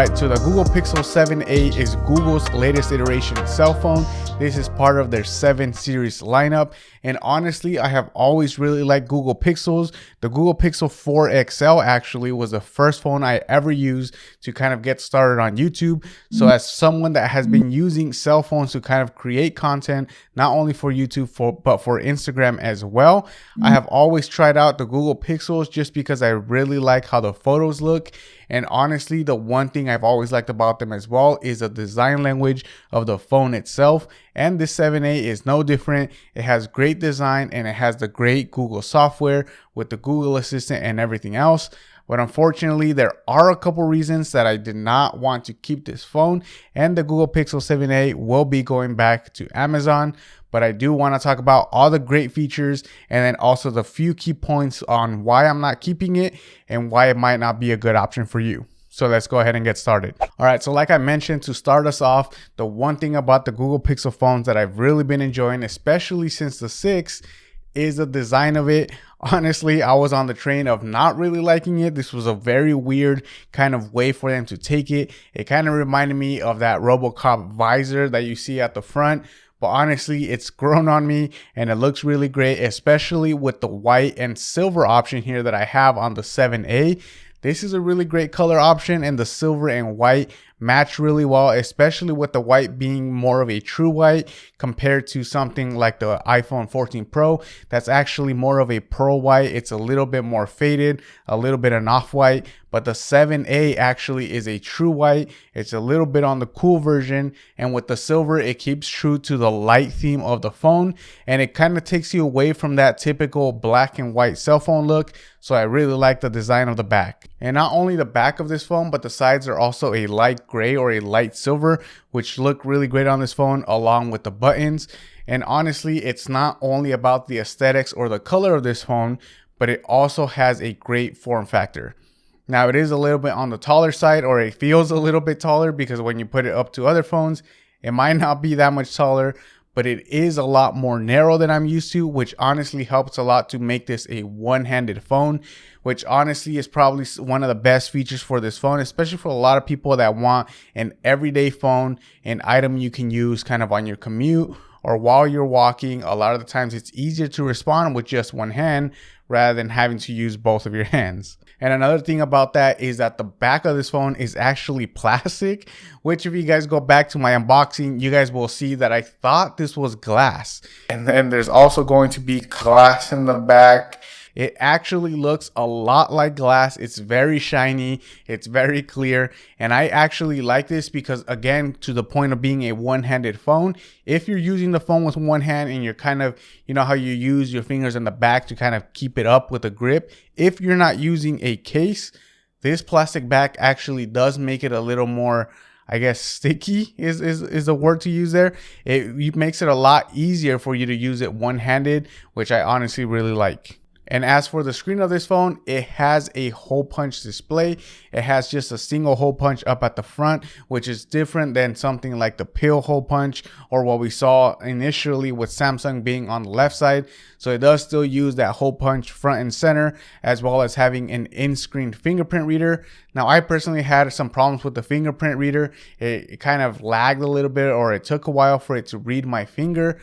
Alright, so the Google Pixel 7a is Google's latest iteration cell phone. This is part of their 7 series lineup. And honestly, I have always really liked Google Pixels. The Google Pixel 4 XL actually was the first phone I ever used to kind of get started on YouTube. So as someone that has been using cell phones to kind of create content, not only for YouTube, but for Instagram as well, I have always tried out the Google Pixels just because I really like how the photos look. And honestly, the one thing I've always liked about them as well is the design language of the phone itself. And this 7a is no different. It has great design and it has the great Google software with the Google Assistant and everything else. But unfortunately, there are a couple reasons that I did not want to keep this phone, and the Google Pixel 7a will be going back to Amazon. But I do want to talk about all the great features and then also the few key points on why I'm not keeping it and why it might not be a good option for you. So let's go ahead and get started. All right, so like I mentioned, to start us off, the one thing about the Google Pixel phones that I've really been enjoying, especially since the 6, is the design of it. Honestly, I was on the train of not really liking it. This was a very weird kind of way for them to take it. It kind of reminded me of that RoboCop visor that you see at the front. But honestly, it's grown on me and it looks really great, especially with the white and silver option here that I have on the 7a. This is a really great color option, and the silver and white match really well, especially with the white being more of a true white compared to something like the iPhone 14 Pro. That's actually more of a pearl white. It's a little bit more faded, a little bit an off-white, but the 7a actually is a true white. It's a little bit on the cool version, and with the silver, it keeps true to the light theme of the phone, and it kind of takes you away from that typical black and white cell phone look. So I really like the design of the back. And not only the back of this phone, but the sides are also a light gray or a light silver, which look really great on this phone along with the buttons. And honestly, it's not only about the aesthetics or the color of this phone, but it also has a great form factor. Now it is a little bit on the taller side, or it feels a little bit taller, because when you put it up to other phones, it might not be that much taller, but it is a lot more narrow than I'm used to, which honestly helps a lot to make this a one-handed phone, which honestly is probably one of the best features for this phone, especially for a lot of people that want an everyday phone, an item you can use kind of on your commute or while you're walking. A lot of the times it's easier to respond with just one hand rather than having to use both of your hands. And another thing about that is that the back of this phone is actually plastic, which if you guys go back to my unboxing, you guys will see that I thought this was glass. And then there's also going to be glass in the back. It actually looks a lot like glass. It's very shiny. It's very clear. And I actually like this because, again, to the point of being a one-handed phone, if you're using the phone with one hand and you're kind of, you know how you use your fingers in the back to kind of keep it up with a grip, if you're not using a case, this plastic back actually does make it a little more, I guess, sticky is the word to use there. It makes it a lot easier for you to use it one-handed, which I honestly really like. And as for the screen of this phone, it has a hole punch display. It has just a single hole punch up at the front, which is different than something like the pill hole punch or what we saw initially with Samsung being on the left side. So it does still use that hole punch front and center, as well as having an in-screen fingerprint reader. Now, I personally had some problems with the fingerprint reader. It kind of lagged a little bit, or it took a while for it to read my finger.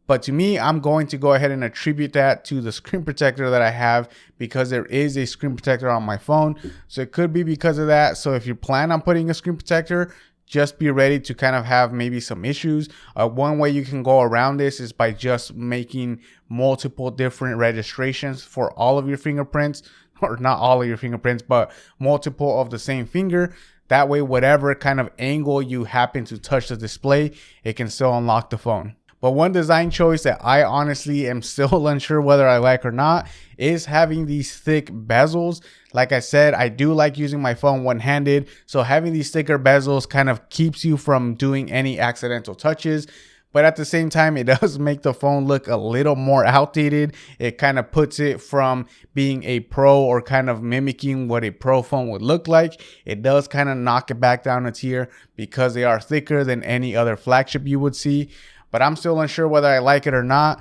But to me, I'm going to go ahead and attribute that to the screen protector that I have, because there is a screen protector on my phone. So it could be because of that. So if you plan on putting a screen protector, just be ready to kind of have maybe some issues. One way you can go around this is by just making multiple different registrations for all of your fingerprints, or not all of your fingerprints, but multiple of the same finger. That way, whatever kind of angle you happen to touch the display, it can still unlock the phone. But one design choice that I honestly am still unsure whether I like or not is having these thick bezels. Like I said, I do like using my phone one-handed, so having these thicker bezels kind of keeps you from doing any accidental touches. But at the same time, it does make the phone look a little more outdated. It kind of puts it from being a pro or kind of mimicking what a pro phone would look like. It does kind of knock it back down a tier because they are thicker than any other flagship you would see. But I'm still unsure whether I like it or not.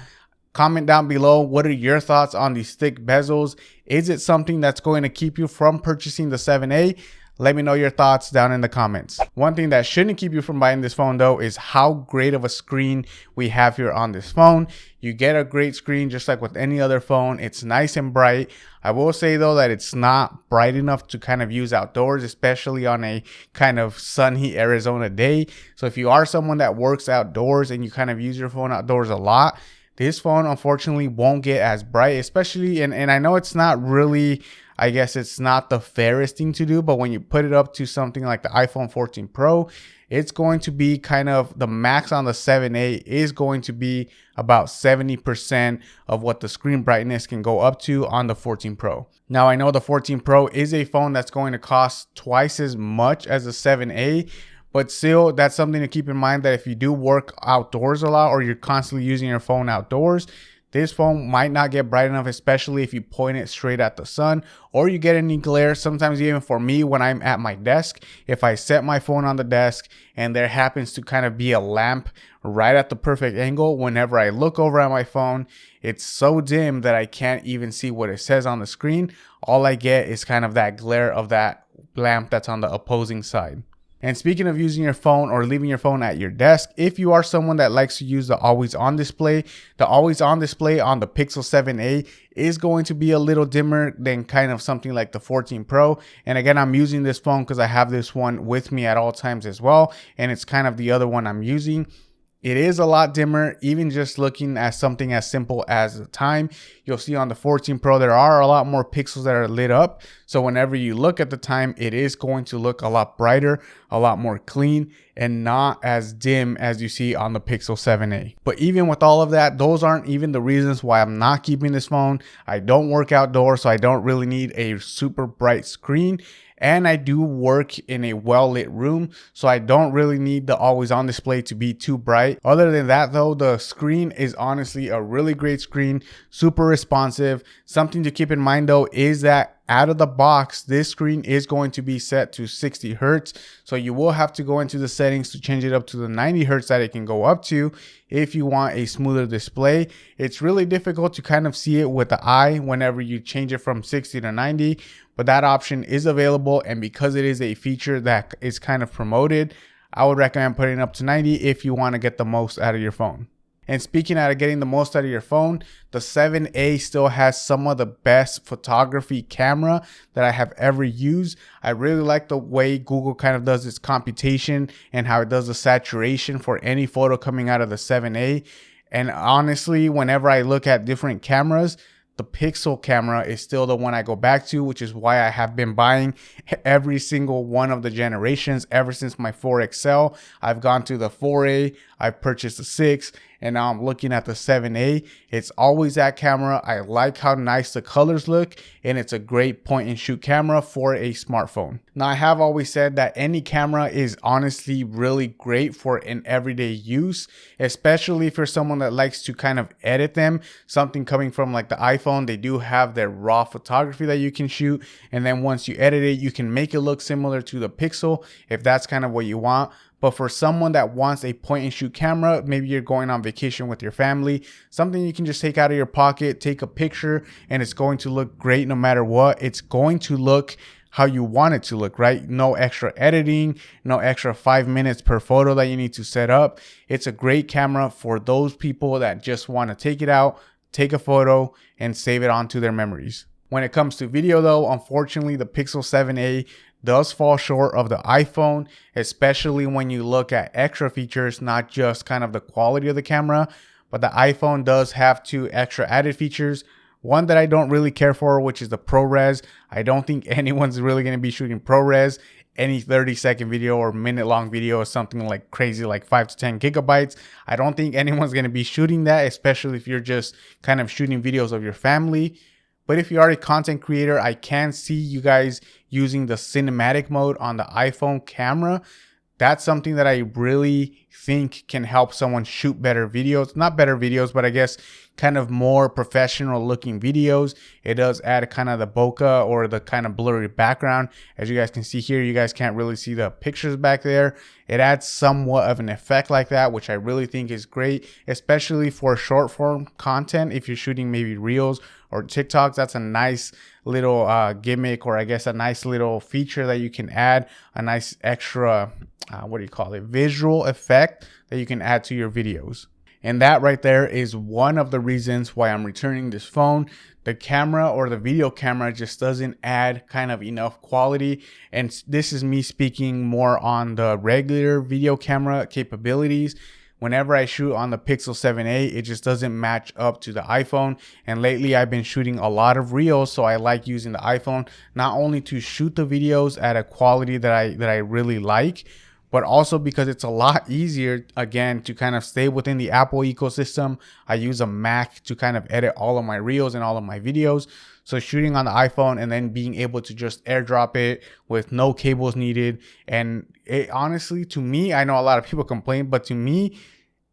Comment down below, what are your thoughts on these thick bezels? Is it something that's going to keep you from purchasing the 7a? Let me know your thoughts down in the comments. One thing that shouldn't keep you from buying this phone though is how great of a screen we have here on this phone. You get a great screen just like with any other phone. It's nice and bright. I will say though that it's not bright enough to kind of use outdoors, especially on a kind of sunny Arizona day. So if you are someone that works outdoors and you kind of use your phone outdoors a lot, this phone unfortunately won't get as bright, especially, and I know it's not really, I guess it's not the fairest thing to do, but when you put it up to something like the iPhone 14 Pro, it's going to be kind of the max on the 7A is going to be about 70% of what the screen brightness can go up to on the 14 Pro. Now, I know the 14 Pro is a phone that's going to cost twice as much as the 7A, but still, that's something to keep in mind that if you do work outdoors a lot or you're constantly using your phone outdoors, this phone might not get bright enough, especially if you point it straight at the sun or you get any glare. Sometimes even for me, when I'm at my desk, if I set my phone on the desk and there happens to kind of be a lamp right at the perfect angle, whenever I look over at my phone, it's so dim that I can't even see what it says on the screen. All I get is kind of that glare of that lamp that's on the opposing side. And speaking of using your phone or leaving your phone at your desk, if you are someone that likes to use the always on display, the always on display on the Pixel 7a is going to be a little dimmer than kind of something like the 14 Pro. And again, I'm using this phone because I have this one with me at all times as well. And it's kind of the other one I'm using. It is a lot dimmer, even just looking at something as simple as the time. You'll see on the 14 Pro, there are a lot more pixels that are lit up. So whenever you look at the time, it is going to look a lot brighter, a lot more clean, and not as dim as you see on the Pixel 7a. But even with all of that, those aren't even the reasons why I'm not keeping this phone. I don't work outdoors, so I don't really need a super bright screen. And I do work in a well-lit room, so I don't really need the always on display to be too bright. Other than that though, the screen is honestly a really great screen, super responsive. Something to keep in mind though is that out of the box, this screen is going to be set to 60 Hertz. So you will have to go into the settings to change it up to the 90 Hertz that it can go up to if you want a smoother display. It's really difficult to kind of see it with the eye whenever you change it from 60 to 90, but that option is available. And because it is a feature that is kind of promoted, I would recommend putting it up to 90 if you want to get the most out of your phone. And speaking out of getting the most out of your phone, the 7a still has some of the best photography camera that I have ever used. I really like the way Google kind of does its computation and how it does the saturation for any photo coming out of the 7a. And honestly, whenever I look at different cameras, the Pixel camera is still the one I go back to, which is why I have been buying every single one of the generations ever since my 4 XL. I've gone to the 4A, I've purchased the 6, and now I'm looking at the 7A. It's always that camera. I like how nice the colors look, and it's a great point and shoot camera for a smartphone. Now, I have always said that any camera is honestly really great for an everyday use, especially if you're someone that likes to kind of edit them. Something coming from like the iPhone, they do have their raw photography that you can shoot, and then once you edit it, you can make it look similar to the Pixel if that's kind of what you want. But for someone that wants a point and shoot camera, maybe you're going on vacation with your family, something you can just take out of your pocket, take a picture, and it's going to look great no matter what. It's going to look how you want it to look, right? No extra editing, no extra 5 minutes per photo that you need to set up. It's a great camera for those people that just want to take it out, take a photo, and save it onto their memories. When it comes to video though, unfortunately, the Pixel 7a does fall short of the iPhone, especially when you look at extra features, not just kind of the quality of the camera, but the iPhone does have 2 extra added features. One that I don't really care for, which is the ProRes. I don't think anyone's really going to be shooting ProRes. Any 30-second video or minute-long video or something like crazy, like 5 to 10 gigabytes. I don't think anyone's going to be shooting that, especially if you're just kind of shooting videos of your family. But if you are a content creator, I can see you guys using the cinematic mode on the iPhone camera. That's something that I really think can help someone shoot better videos. Not better videos, but I guess kind of more professional looking videos. It does add kind of the bokeh or the kind of blurry background. As you guys can see here, you guys can't really see the pictures back there. It adds somewhat of an effect like that, which I really think is great, especially for short form content. If you're shooting maybe reels or TikToks, that's a nice little gimmick, or I guess a nice little feature that you can add, a nice extra, visual effect that you can add to your videos. And that right there is one of the reasons why I'm returning this phone. The camera, or the video camera, just doesn't add kind of enough quality. And this is me speaking more on the regular video camera capabilities. Whenever I shoot on the Pixel 7a, it just doesn't match up to the iPhone. And lately I've been shooting a lot of reels, so I like using the iPhone not only to shoot the videos at a quality that I really like, but also because it's a lot easier, again, to kind of stay within the Apple ecosystem. I use a Mac to kind of edit all of my reels and all of my videos. So shooting on the iPhone and then being able to just airdrop it with no cables needed. And it honestly, to me, I know a lot of people complain, but to me,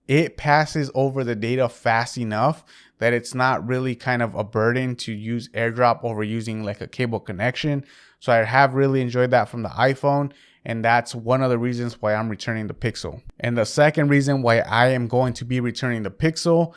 it passes over the data fast enough that it's not really kind of a burden to use airdrop over using like a cable connection. So I have really enjoyed that from the iPhone. And that's one of the reasons why I'm returning the Pixel. And the second reason why I am going to be returning the Pixel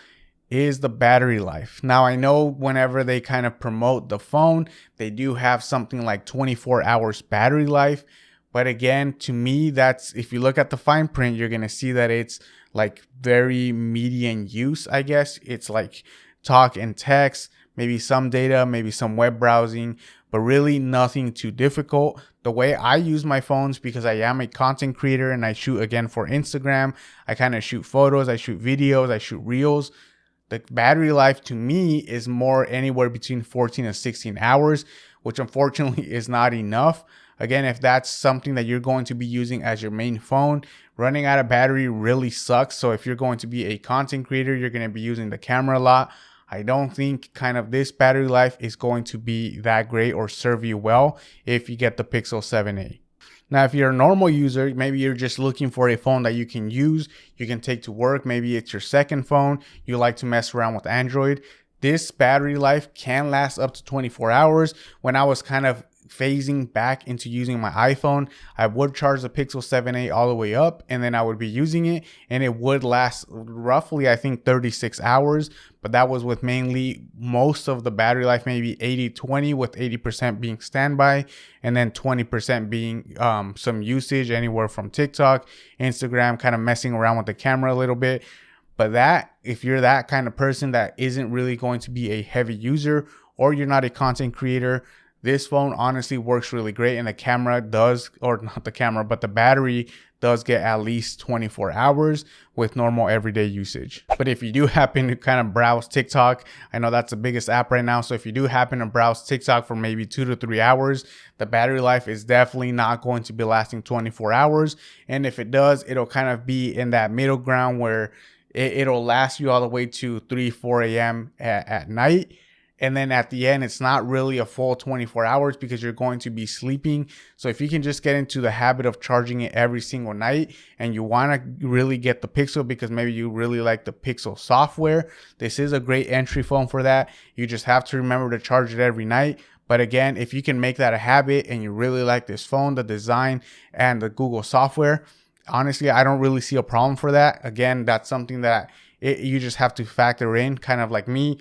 is the battery life. Now, I know whenever they kind of promote the phone, they do have something like 24 hours battery life. But again, to me, that's, if you look at the fine print, you're going to see that it's like very median use, I guess. It's like talk and text, maybe some data, maybe some web browsing, but really nothing too difficult. The way I use my phones, because I am a content creator and I shoot again for Instagram, I kind of shoot photos, I shoot videos, I shoot reels. The battery life to me is more anywhere between 14 and 16 hours, which unfortunately is not enough. Again, if that's something that you're going to be using as your main phone, running out of battery really sucks. So if you're going to be a content creator, you're going to be using the camera a lot. I don't think kind of this battery life is going to be that great or serve you well if you get the Pixel 7a. Now, if you're a normal user, maybe you're just looking for a phone that you can use, you can take to work. Maybe it's your second phone. You like to mess around with Android. This battery life can last up to 24 hours. When I was kind of phasing back into using my iPhone, I would charge the Pixel 7a all the way up, and then I would be using it, and it would last roughly, I think, 36 hours. But that was with mainly most of the battery life, maybe 80-20, with 80% being standby and then 20% being some usage anywhere from TikTok, Instagram, kind of messing around with the camera a little bit. But that, if you're that kind of person that isn't really going to be a heavy user, or you're not a content creator, this phone honestly works really great. And the camera does, or not the camera, but the battery does get at least 24 hours with normal everyday usage. But if you do happen to kind of browse TikTok, I know that's the biggest app right now. So if you do happen to browse TikTok for maybe 2 to 3 hours, the battery life is definitely not going to be lasting 24 hours. And if it does, it'll kind of be in that middle ground where it'll last you all the way to 3-4 a.m. at night. And then at the end, it's not really a full 24 hours because you're going to be sleeping. So if you can just get into the habit of charging it every single night, and you want to really get the Pixel because maybe you really like the Pixel software, this is a great entry phone for that. You just have to remember to charge it every night. But again, if you can make that a habit and you really like this phone, the design and the Google software, honestly, I don't really see a problem for that. Again, that's something that you just have to factor in, kind of like me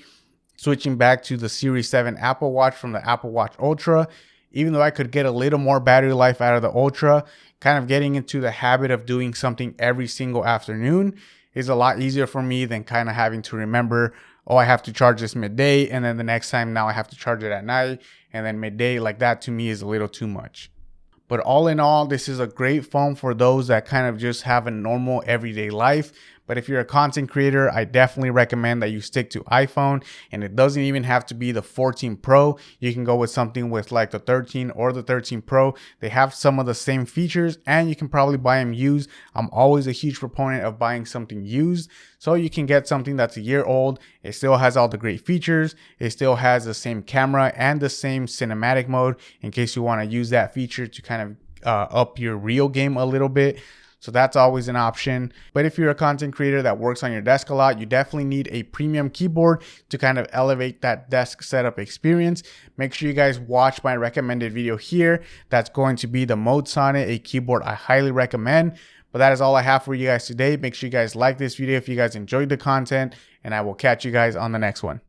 switching back to the Series 7 Apple Watch from the Apple Watch Ultra. Even though I could get a little more battery life out of the Ultra, kind of getting into the habit of doing something every single afternoon is a lot easier for me than kind of having to remember, oh, I have to charge this midday, and then the next time now I have to charge it at night, and then midday. Like that to me is a little too much. But all in all, this is a great phone for those that kind of just have a normal everyday life. But if you're a content creator, I definitely recommend that you stick to iPhone. And it doesn't even have to be the 14 Pro. You can go with something with like the 13 or the 13 Pro. They have some of the same features, and you can probably buy them used. I'm always a huge proponent of buying something used, so you can get something that's a year old. It still has all the great features. It still has the same camera and the same cinematic mode in case you want to use that feature to kind of up your reel game a little bit. So that's always an option. But if you're a content creator that works on your desk a lot, you definitely need a premium keyboard to kind of elevate that desk setup experience. Make sure you guys watch my recommended video here. That's going to be the Mode Sonnet, a keyboard I highly recommend. But that is all I have for you guys today. Make sure you guys like this video if you guys enjoyed the content, and I will catch you guys on the next one.